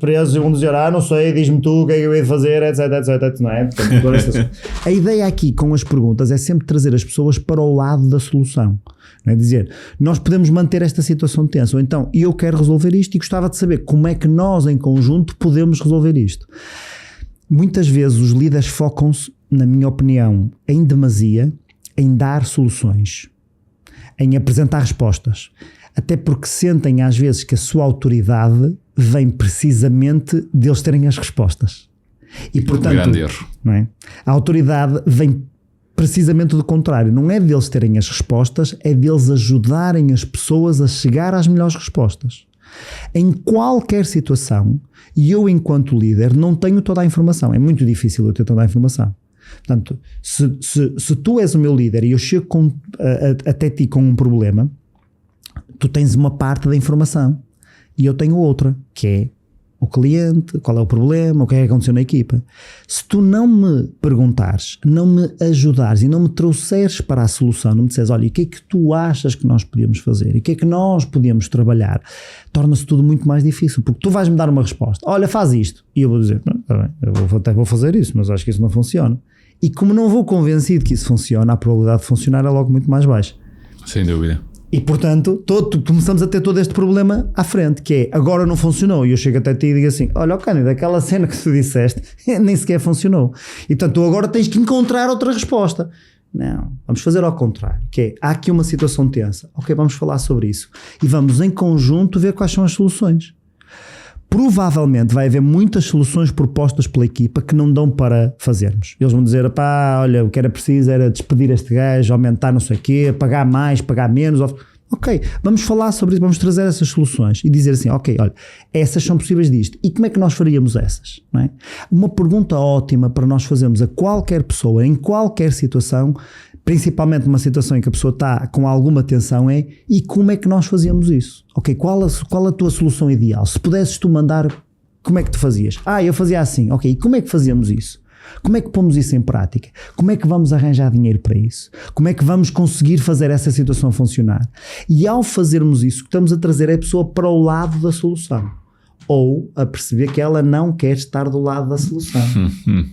presos e vão dizer, não sei, diz-me tu o que é que eu hei de fazer, etc, não é? Portanto, a ideia aqui com as perguntas é sempre trazer as pessoas para o lado da solução. Não é dizer, nós podemos manter esta situação tensa, ou então, eu quero resolver isto e gostava de saber como é que nós em conjunto podemos resolver isto. Muitas vezes os líderes focam-se, na minha opinião, em demasia, em dar soluções, em apresentar respostas, até porque sentem às vezes que a sua autoridade vem precisamente deles terem as respostas. E portanto, grande erro. Não é? A autoridade vem precisamente do contrário, não é deles terem as respostas, é deles ajudarem as pessoas a chegar às melhores respostas. Em qualquer situação, e eu enquanto líder não tenho toda a informação, é muito difícil eu ter toda a informação. Portanto, se tu és o meu líder e eu chego até ti com um problema, tu tens uma parte da informação e eu tenho outra, que é o cliente, qual é o problema, o que é que aconteceu na equipa. Se tu não me perguntares, não me ajudares e não me trouxeres para a solução, não me disseres, olha, o que é que tu achas que nós podíamos fazer? E o que é que nós podíamos trabalhar? Torna-se tudo muito mais difícil, porque tu vais-me dar uma resposta, olha, faz isto. E eu vou dizer, está bem, eu até vou fazer isso, mas acho que isso não funciona. E como não vou convencido que isso funciona, a probabilidade de funcionar é logo muito mais baixa. Sem dúvida. E portanto, começamos a ter todo este problema à frente, que é, agora não funcionou, e eu chego até ti e digo assim, olha, Cândido, aquela cena que tu disseste nem sequer funcionou, e portanto tu agora tens que encontrar outra resposta. Não, vamos fazer ao contrário, que é, há aqui uma situação tensa, ok, vamos falar sobre isso, e vamos em conjunto ver quais são as soluções. Provavelmente vai haver muitas soluções propostas pela equipa que não dão para fazermos. Eles vão dizer, olha, o que era preciso era despedir este gajo, aumentar não sei o quê, pagar mais, pagar menos. Ok, vamos falar sobre isso, vamos trazer essas soluções e dizer assim, ok, olha, essas são possíveis disto. E como é que nós faríamos essas? Não é? Uma pergunta ótima para nós fazermos a qualquer pessoa, em qualquer situação, principalmente numa situação em que a pessoa está com alguma tensão, é, e como é que nós fazíamos isso? Ok, qual a tua solução ideal? Se pudesses tu mandar, como é que tu fazias? Eu fazia assim, ok, e como é que fazíamos isso? Como é que pomos isso em prática? Como é que vamos arranjar dinheiro para isso? Como é que vamos conseguir fazer essa situação funcionar? E ao fazermos isso, o que estamos a trazer é a pessoa para o lado da solução. Ou a perceber que ela não quer estar do lado da solução.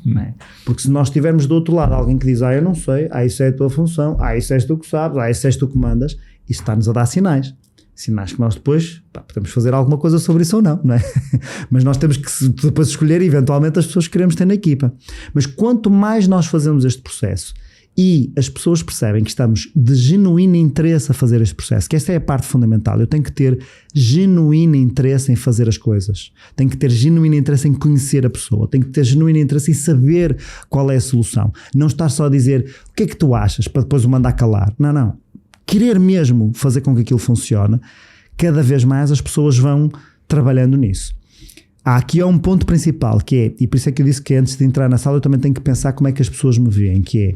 Não é? Porque se nós estivermos do outro lado, alguém que diz, eu não sei, isso é a tua função, isso és tu que sabes, isso és tu que mandas, isso está-nos a dar sinais. Sinais que nós depois podemos fazer alguma coisa sobre isso ou não, não é? Mas nós temos que depois escolher eventualmente as pessoas que queremos ter na equipa. Mas quanto mais nós fazemos este processo e as pessoas percebem que estamos de genuíno interesse a fazer este processo, que esta é a parte fundamental. Eu tenho que ter genuíno interesse em fazer as coisas, tenho que ter genuíno interesse em conhecer a pessoa, tenho que ter genuíno interesse em saber qual é a solução, não estar só a dizer o que é que tu achas para depois o mandar calar. Não, querer mesmo fazer com que aquilo funcione. Cada vez mais as pessoas vão trabalhando nisso. Aqui um ponto principal que é, e por isso é que eu disse que antes de entrar na sala eu também tenho que pensar como é que as pessoas me veem, que é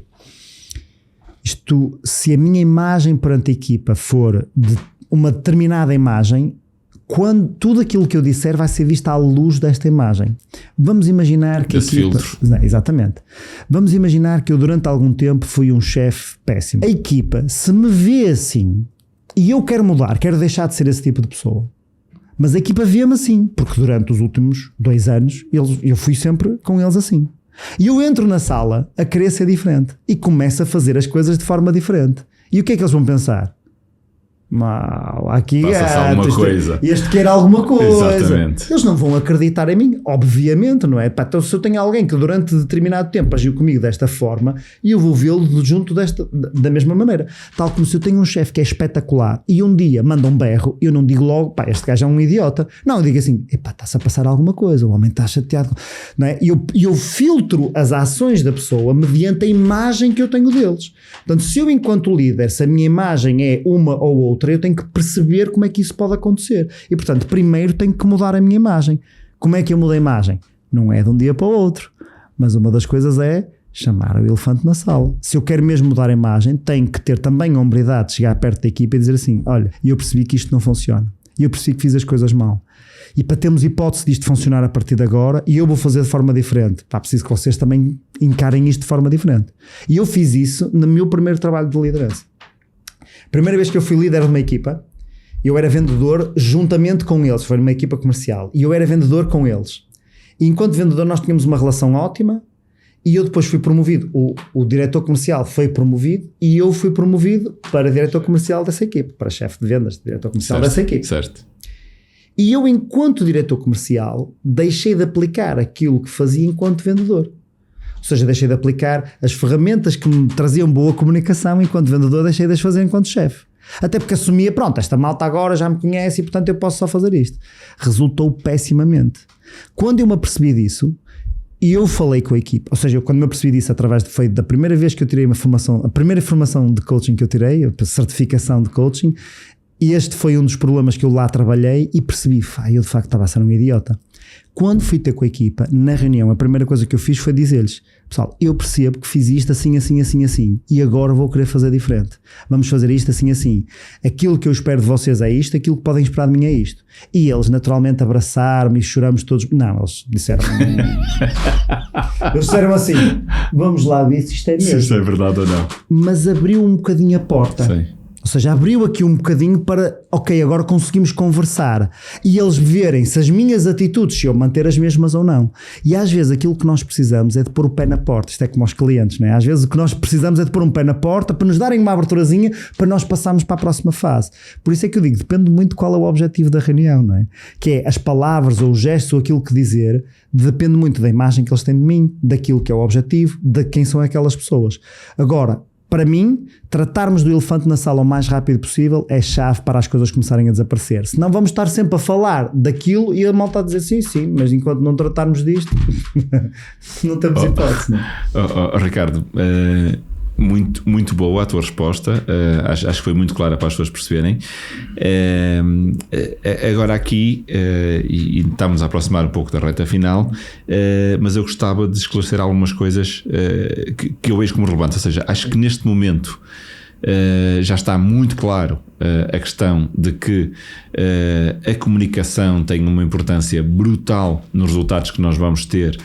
isto, se a minha imagem perante a equipa for de uma determinada imagem, quando tudo aquilo que eu disser vai ser visto à luz desta imagem. Vamos imaginar que esse filtro. Exatamente. Vamos imaginar que eu durante algum tempo fui um chefe péssimo. A equipa, se me vê assim, e eu quero mudar, quero deixar de ser esse tipo de pessoa, mas a equipa vê-me assim, porque durante os últimos 2 anos eu fui sempre com eles assim. E eu entro na sala a querer ser diferente e começo a fazer as coisas de forma diferente. E o que é que eles vão pensar? Aqui coisa. Este quer alguma coisa. Exatamente. Eles não vão acreditar em mim, obviamente, não é? Então, se eu tenho alguém que durante determinado tempo agiu comigo desta forma, e eu vou vê-lo junto da mesma maneira. Tal como se eu tenho um chefe que é espetacular e um dia manda um berro, eu não digo logo, este gajo é um idiota. Não, eu digo assim, está-se a passar alguma coisa, o homem está chateado. Não é? E eu filtro as ações da pessoa mediante a imagem que eu tenho deles. Portanto, se eu enquanto líder, se a minha imagem é uma ou outra, eu tenho que perceber como é que isso pode acontecer. E, portanto, primeiro tenho que mudar a minha imagem. Como é que eu mudo a imagem? Não é de um dia para o outro. Mas uma das coisas é chamar o elefante na sala. Se eu quero mesmo mudar a imagem, tenho que ter também a hombridade de chegar perto da equipa e dizer assim, olha, eu percebi que isto não funciona. E eu percebi que fiz as coisas mal. E para termos hipótese disto funcionar a partir de agora, e eu vou fazer de forma diferente. Preciso que vocês também encarem isto de forma diferente. E eu fiz isso no meu primeiro trabalho de liderança. Primeira vez que eu fui líder de uma equipa, eu era vendedor juntamente com eles. Foi numa equipa comercial. E eu era vendedor com eles. E enquanto vendedor nós tínhamos uma relação ótima. E eu depois fui promovido. O diretor comercial foi promovido. E eu fui promovido para diretor comercial dessa equipa. Para chefe de vendas, diretor comercial dessa equipa. Certo. E eu, enquanto diretor comercial, deixei de aplicar aquilo que fazia enquanto vendedor. Ou seja, deixei de aplicar as ferramentas que me traziam boa comunicação enquanto vendedor, deixei de as fazer enquanto chefe. Até porque assumia, pronto, esta malta agora já me conhece e portanto eu posso só fazer isto. Resultou pessimamente. Quando eu me apercebi disso, e eu falei com a equipa, ou seja, quando me apercebi disso foi da primeira vez que eu tirei a primeira formação de coaching que eu tirei, a certificação de coaching, e este foi um dos problemas que eu lá trabalhei e percebi, eu de facto estava a ser um idiota. Quando fui ter com a equipa, na reunião, a primeira coisa que eu fiz foi dizer-lhes, pessoal, eu percebo que fiz isto assim, e agora vou querer fazer diferente. Vamos fazer isto assim, assim. Aquilo que eu espero de vocês é isto, aquilo que podem esperar de mim é isto. E eles naturalmente abraçaram-me e choramos todos. Não, eles disseram assim, vamos lá ver se isto é mesmo. Se isto é verdade ou não. Mas abriu um bocadinho a porta. Sim. Ou seja, abriu aqui um bocadinho para, ok, agora conseguimos conversar e eles verem se as minhas atitudes, se eu manter as mesmas ou não. E às vezes aquilo que nós precisamos é de pôr o pé na porta. Isto é como aos clientes, não é? Às vezes o que nós precisamos é de pôr um pé na porta para nos darem uma aberturazinha para nós passarmos para a próxima fase. Por isso é que eu digo, depende muito qual é o objetivo da reunião, não é? Que é as palavras ou os gestos ou aquilo que dizer, depende muito da imagem que eles têm de mim, daquilo que é o objetivo, de quem são aquelas pessoas. Agora, para mim, tratarmos do elefante na sala o mais rápido possível é chave para as coisas começarem a desaparecer. Senão vamos estar sempre a falar daquilo e a malta a dizer sim, mas enquanto não tratarmos disto, não temos hipótese. Não? Ricardo, muito, muito boa a tua resposta. Acho que foi muito clara para as pessoas perceberem. Agora aqui, e estamos a aproximar um pouco da reta final, mas eu gostava de esclarecer algumas coisas que eu vejo como relevantes. Ou seja, acho que neste momento já está muito claro a questão de que a comunicação tem uma importância brutal nos resultados que nós vamos ter.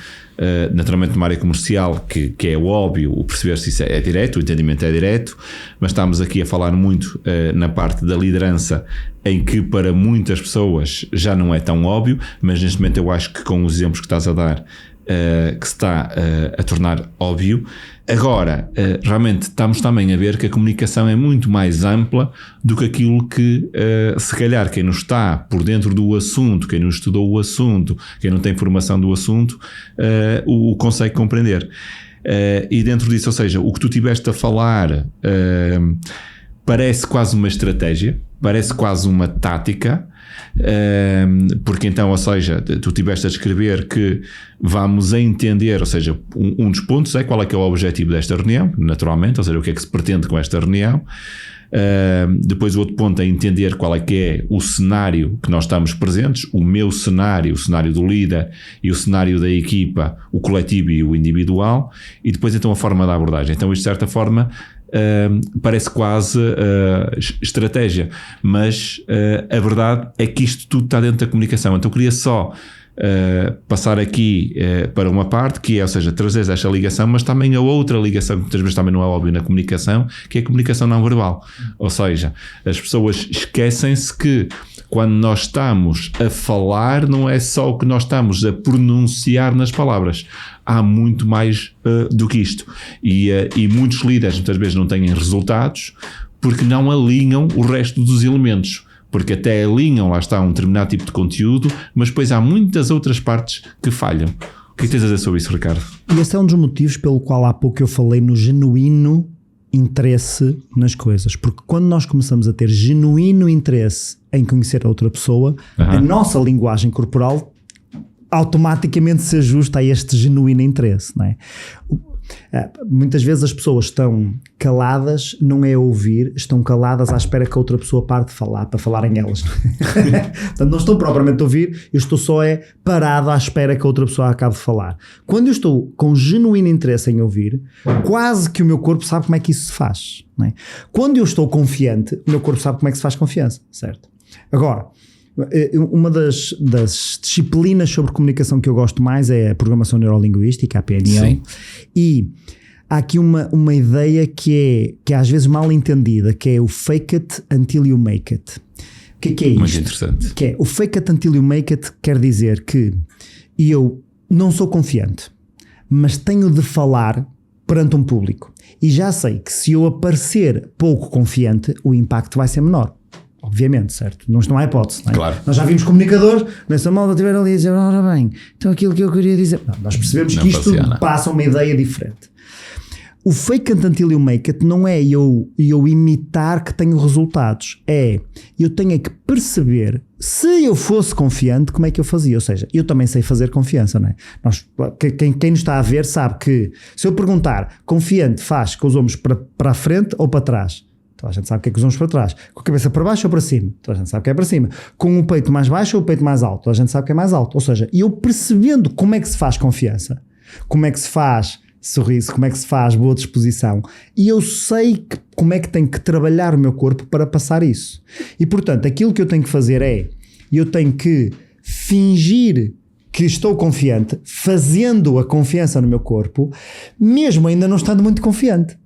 Naturalmente numa área comercial que é óbvio o perceber se isso é direto, o entendimento é direto, mas estamos aqui a falar muito na parte da liderança, em que para muitas pessoas já não é tão óbvio, mas neste momento eu acho que com os exemplos que estás a dar que se está a tornar óbvio. Agora, realmente estamos também a ver que a comunicação é muito mais ampla do que aquilo que, se calhar, quem não está por dentro do assunto, quem não estudou o assunto, quem não tem formação do assunto, o consegue compreender. E dentro disso, ou seja, o que tu tiveste a falar parece quase uma estratégia, parece quase uma tática, porque então, ou seja, tu tiveste a descrever que vamos a entender, ou seja, um dos pontos é qual é que é o objetivo desta reunião, naturalmente, ou seja, o que é que se pretende com esta reunião. Depois o outro ponto é entender qual é que é o cenário que nós estamos presentes, o meu cenário, o cenário do líder e o cenário da equipa, o coletivo e o individual, e depois então a forma da abordagem. Então isto de certa forma parece quase estratégia, mas a verdade é que isto tudo está dentro da comunicação. Então eu queria só passar aqui para uma parte que é, ou seja, trazer esta ligação, mas também a outra ligação que muitas vezes também não é óbvio na comunicação, que é a comunicação não verbal. Ou seja, as pessoas esquecem-se que quando nós estamos a falar não é só o que nós estamos a pronunciar nas palavras, há muito mais do que isto, e muitos líderes muitas vezes não têm resultados porque não alinham o resto dos elementos, porque até alinham, lá está, um determinado tipo de conteúdo, mas depois há muitas outras partes que falham. O que é que tens a dizer sobre isso, Ricardo? E esse é um dos motivos pelo qual há pouco eu falei no genuíno interesse nas coisas, porque quando nós começamos a ter genuíno interesse em conhecer a outra pessoa, a nossa linguagem corporal automaticamente se ajusta a este genuíno interesse, não é? Muitas vezes as pessoas estão caladas, não é ouvir, estão caladas à espera que a outra pessoa pare de falar, para falarem elas. Portanto, não estou propriamente a ouvir, eu estou só parado à espera que a outra pessoa acabe de falar. Quando eu estou com genuíno interesse em ouvir, quase que o meu corpo sabe como é que isso se faz, não é? Quando eu estou confiante, o meu corpo sabe como é que se faz confiança, certo? Agora, uma das disciplinas sobre comunicação que eu gosto mais é a programação neurolinguística, a PNL. Sim. E há aqui uma ideia que é às vezes mal entendida, que é o fake it until you make it. O que é isto? Muito interessante. Que é, o fake it until you make it quer dizer que eu não sou confiante, mas tenho de falar perante um público. E já sei que se eu aparecer pouco confiante, o impacto vai ser menor. Obviamente, certo? Não há hipótese, não é? Claro. Nós já vimos comunicadores, nessa malta estiver ali a dizer, ora bem, então aquilo que eu queria dizer. Não, nós percebemos não que isto passa uma ideia diferente. O fake it until you make it não é eu imitar que tenho resultados. É, eu tenho que perceber, se eu fosse confiante, como é que eu fazia. Ou seja, eu também sei fazer confiança, não é? Quem nos está a ver sabe que, se eu perguntar, confiante faz com os ombros para a frente ou para trás? Então a gente sabe o que é que os ombros para trás. Com a cabeça para baixo ou para cima? Então a gente sabe que é para cima. Com o peito mais baixo ou o peito mais alto? Então a gente sabe que é mais alto. Ou seja, eu percebendo como é que se faz confiança, como é que se faz sorriso, como é que se faz boa disposição, e eu sei como é que tenho que trabalhar o meu corpo para passar isso. E portanto, aquilo que eu tenho que fazer é, eu tenho que fingir que estou confiante, fazendo a confiança no meu corpo, mesmo ainda não estando muito confiante.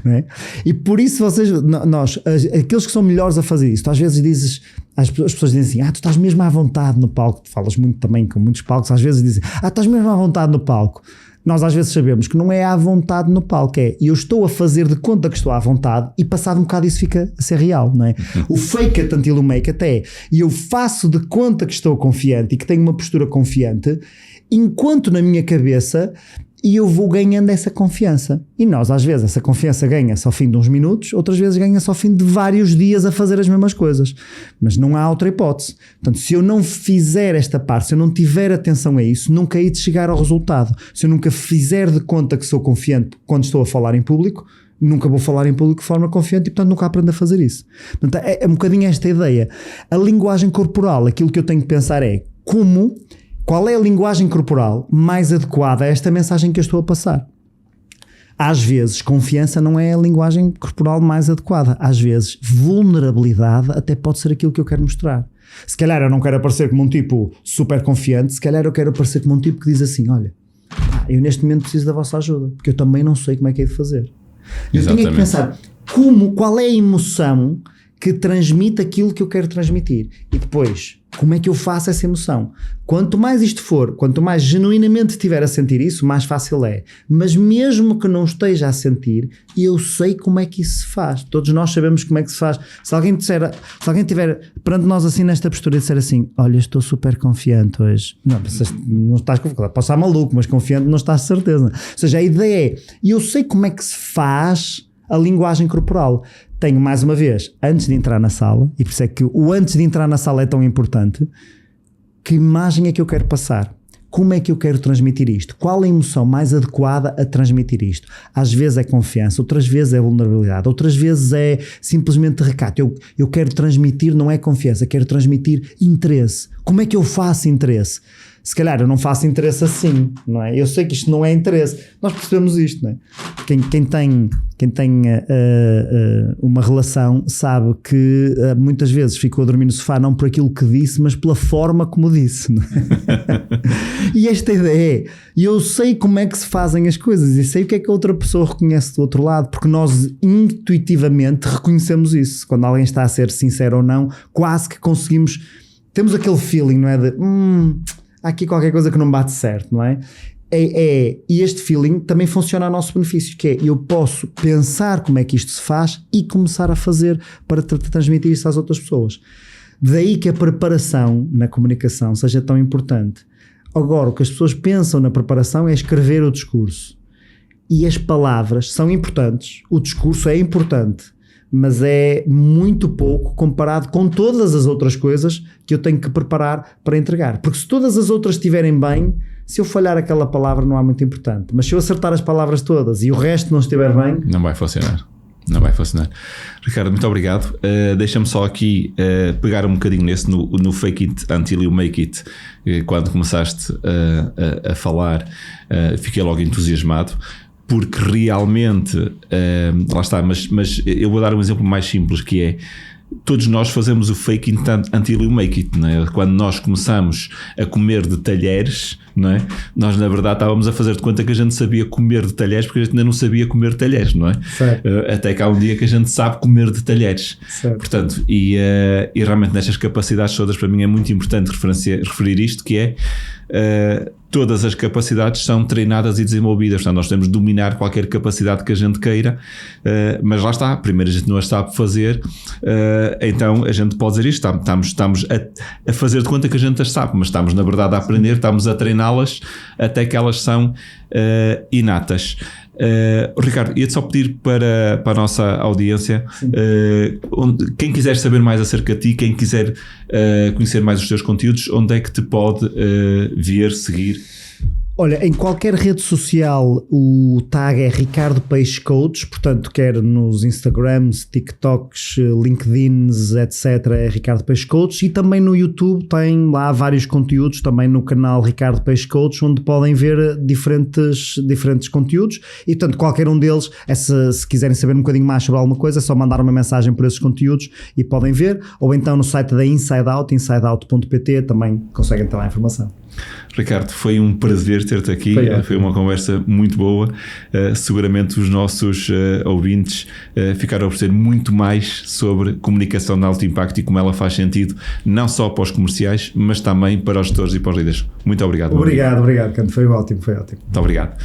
Não é? E por isso aqueles que são melhores a fazer isso, tu às vezes dizes, as pessoas dizem assim, tu estás mesmo à vontade no palco, tu falas muito também com muitos palcos, às vezes dizem, estás mesmo à vontade no palco. Nós às vezes sabemos que não é à vontade no palco, é eu estou a fazer de conta que estou à vontade e passado um bocado isso fica a ser real, não é? O fake it until you make it é, e eu faço de conta que estou confiante e que tenho uma postura confiante, enquanto na minha cabeça e eu vou ganhando essa confiança. E nós às vezes essa confiança ganha-se ao fim de uns minutos, outras vezes ganha-se ao fim de vários dias a fazer as mesmas coisas. Mas não há outra hipótese. Portanto, se eu não fizer esta parte, se eu não tiver atenção a isso, nunca hei de chegar ao resultado. Se eu nunca fizer de conta que sou confiante quando estou a falar em público, nunca vou falar em público de forma confiante e portanto nunca aprendo a fazer isso. Portanto, é um bocadinho esta ideia. A linguagem corporal, aquilo que eu tenho que pensar é qual é a linguagem corporal mais adequada a esta mensagem que eu estou a passar? Às vezes, confiança não é a linguagem corporal mais adequada. Às vezes, vulnerabilidade até pode ser aquilo que eu quero mostrar. Se calhar eu não quero aparecer como um tipo super confiante, se calhar eu quero aparecer como um tipo que diz assim, olha, eu neste momento preciso da vossa ajuda, porque eu também não sei como é que é de fazer. Eu tenho que pensar, qual é a emoção que transmite aquilo que eu quero transmitir? E depois Como é que eu faço essa emoção? Quanto mais isto for, quanto mais genuinamente estiver a sentir isso, mais fácil é. Mas mesmo que não esteja a sentir, eu sei como é que isso se faz. Todos nós sabemos como é que se faz. Se alguém estiver perante nós assim nesta postura e disser assim, olha, estou super confiante hoje. Não estás confiante, posso estar maluco, mas confiante não estás de certeza. Ou seja, a ideia é, eu sei como é que se faz a linguagem corporal. Tenho, mais uma vez, antes de entrar na sala, e por isso é que o antes de entrar na sala é tão importante, que imagem é que eu quero passar? Como é que eu quero transmitir isto? Qual a emoção mais adequada a transmitir isto? Às vezes é confiança, outras vezes é vulnerabilidade, outras vezes é simplesmente recato. Eu quero transmitir, não é confiança, quero transmitir interesse. Como é que eu faço interesse? Se calhar eu não faço interesse assim, não é? Eu sei que isto não é interesse. Nós percebemos isto, não é? Quem tem uma relação sabe que muitas vezes ficou a dormir no sofá não por aquilo que disse, mas pela forma como disse, não é? E esta ideia é, eu sei como é que se fazem as coisas e sei o que é que a outra pessoa reconhece do outro lado, porque nós intuitivamente reconhecemos isso. Quando alguém está a ser sincero ou não, quase que conseguimos, temos aquele feeling, não é? De há aqui qualquer coisa que não bate certo, não é? E este feeling também funciona a nosso benefício, que é, eu posso pensar como é que isto se faz e começar a fazer para transmitir isso às outras pessoas. Daí que a preparação na comunicação seja tão importante. Agora, o que as pessoas pensam na preparação é escrever o discurso. E as palavras são importantes, o discurso é importante, mas é muito pouco comparado com todas as outras coisas que eu tenho que preparar para entregar. Porque se todas as outras estiverem bem, se eu falhar aquela palavra não é muito importante. Mas se eu acertar as palavras todas e o resto não estiver bem... Não vai funcionar. Não vai funcionar. Ricardo, muito obrigado. Deixa-me só aqui pegar um bocadinho nesse, no fake it until you make it. Quando começaste a falar, fiquei logo entusiasmado. Porque realmente, lá está, mas eu vou dar um exemplo mais simples, que é, todos nós fazemos o fake it until you make it, não é? Quando nós começamos a comer de talheres, não é? Nós na verdade estávamos a fazer de conta que a gente sabia comer de talheres, porque a gente ainda não sabia comer de talheres, não é? Até que há um dia que a gente sabe comer de talheres. Certo. Portanto, e realmente nestas capacidades todas, para mim é muito importante referir isto, que é todas as capacidades são treinadas e desenvolvidas. Portanto, nós temos de dominar qualquer capacidade que a gente queira, mas lá está, primeiro a gente não as sabe fazer, então a gente pode dizer isto, estamos a fazer de conta que a gente as sabe, mas estamos na verdade a aprender, estamos a treiná-las até que elas são inatas. Ricardo, ia-te só pedir para a nossa audiência, quem quiser saber mais acerca de ti, quem quiser conhecer mais os teus conteúdos, onde é que te pode ver, seguir? Olha, em qualquer rede social o tag é Ricardo Peixe Coach, portanto quer nos Instagrams, TikToks, LinkedIns, etc, é Ricardo Peixe Coach, e também no YouTube tem lá vários conteúdos, também no canal Ricardo Peixe Coach, onde podem ver diferentes conteúdos, e portanto qualquer um deles, se quiserem saber um bocadinho mais sobre alguma coisa, é só mandar uma mensagem por esses conteúdos e podem ver, ou então no site da Inside Out, insideout.pt, também conseguem ter lá a informação. Ricardo, foi um prazer ter-te aqui, foi uma conversa muito boa, seguramente os nossos ouvintes ficaram a perceber muito mais sobre comunicação de alto impacto e como ela faz sentido não só para os comerciais, mas também para os gestores e para os líderes. Muito obrigado. Obrigado, Canto, foi ótimo. Muito obrigado.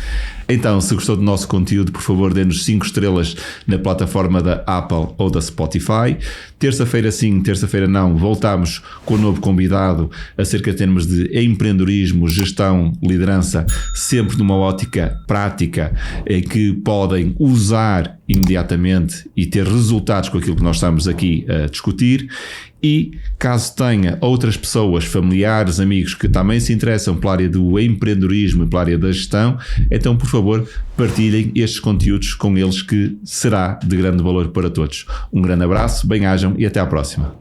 Então, se gostou do nosso conteúdo, por favor, dê-nos 5 estrelas na plataforma da Apple ou da Spotify. Terça-feira sim, terça-feira não, voltamos com um novo convidado acerca de temas de empreendedorismo, gestão, liderança, sempre numa ótica prática que podem usar imediatamente e ter resultados com aquilo que nós estamos aqui a discutir. E caso tenha outras pessoas, familiares, amigos que também se interessam pela área do empreendedorismo e pela área da gestão, então por favor partilhem estes conteúdos com eles, que será de grande valor para todos. Um grande abraço, bem-ajam e até à próxima.